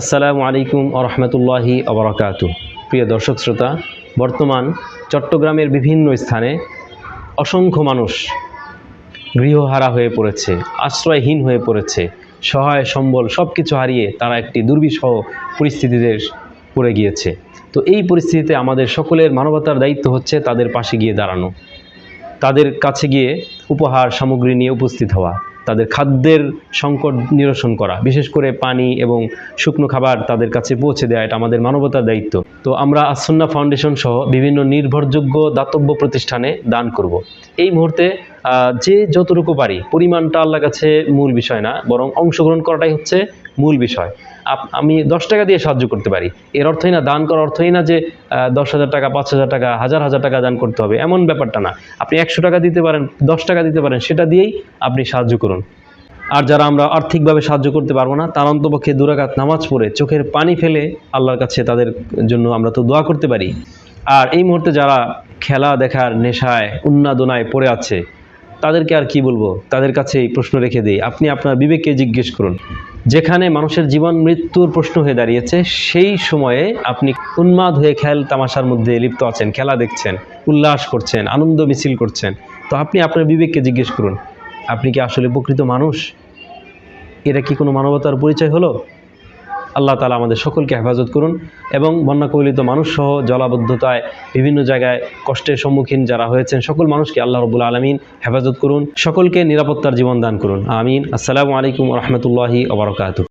আসসালামু আলাইকুম ওয়া রাহমাতুল্লাহি ওয়া বারাকাতুহু। প্রিয় দর্শক শ্রোতা, বর্তমান চট্টগ্রামের বিভিন্ন স্থানে অসংখ্য মানুষ গৃহহারা হয়ে পড়েছে, আশ্রয়হীন হয়ে পড়েছে, সহায় সম্বল সব কিছু হারিয়ে তারা একটি দুর্বিষহ পরিস্থিতিতে পড়ে গিয়েছে। তো এই পরিস্থিতিতে আমাদের সকলের মানবতার দায়িত্ব হচ্ছে তাদের পাশে গিয়ে দাঁড়ানো, তাদের কাছে গিয়ে উপহার সামগ্রী নিয়ে উপস্থিত হওয়া, তাদের খাদ্যের সংকট নিরসন করা, বিশেষ করে পানি এবং শুকনো খাবার তাদের কাছে পৌঁছে দেওয়া, এটা আমাদের মানবতার দায়িত্ব। তো আমরা আসুন্নাহ ফাউন্ডেশন সহ বিভিন্ন নির্ভরযোগ্য দাতব্য প্রতিষ্ঠানে দান করব। এই মুহূর্তে যে যতটুকু পারি, পরিমাণটা আল্লাহর কাছে মূল বিষয় না, বরং অংশগ্রহণ করাটাই হচ্ছে মূল বিষয়। আমি 10 টাকা দিয়ে সাহায্য করতে পারি, এর অর্থই না, দান করার অর্থই না যে 10,000 টাকা, 5,000 টাকা, হাজার হাজার টাকা দান করতে হবে, এমন ব্যাপারটা না। আপনি 100 টাকা দিতে পারেন, 10 টাকা দিতে পারেন, সেটা দিয়েই আপনি সাহায্য করুন। আর যারা আমরা আর্থিকভাবে সাহায্য করতে পারবো না, তার অন্তপক্ষে 2 রাকাত নামাজ পড়ে চোখের পানি ফেলে আল্লাহর কাছে তাদের জন্য আমরা তো দোয়া করতে পারি। আর এই মুহূর্তে যারা খেলা দেখার নেশায় উন্মাদনায় পড়ে আছে, তাদেরকে আর কি বলবো, তাদের কাছে এই প্রশ্ন রেখে দিই, আপনি আপনার বিবেককে জিজ্ঞেস করুন। যেখানে মানুষের জীবন মৃত্যুর প্রশ্ন হয়ে দাঁড়িয়েছে, সেই সময়ে আপনি উন্মাদ হয়ে খেল তামাশার মধ্যে লিপ্ত আছেন, খেলা দেখছেন, উল্লাস করছেন, আনন্দ মিছিল করছেন। তো আপনি আপনার বিবেককে জিজ্ঞেস করুন, আপনি কি আসলে প্রকৃত মানুষ? এটা কি কোনো মানবতার পরিচয় হলো? আল্লাহ তাআলা আমাদের সকলকে হেফাজত করুন এবং বন্যা কবলিত মানুষ সহ জলাবদ্ধতায় বিভিন্ন জায়গায় কষ্টের সম্মুখীন যারা হয়েছেন, সকল মানুষকে আল্লাহ রাব্বুল আলামিন হেফাজত করুন, সকলকে নিরাপত্তার জীবন দান করুন। আমিন। আসসালামু আলাইকুম ওয়া রাহমাতুল্লাহি ওয়া বারাকাতুহু।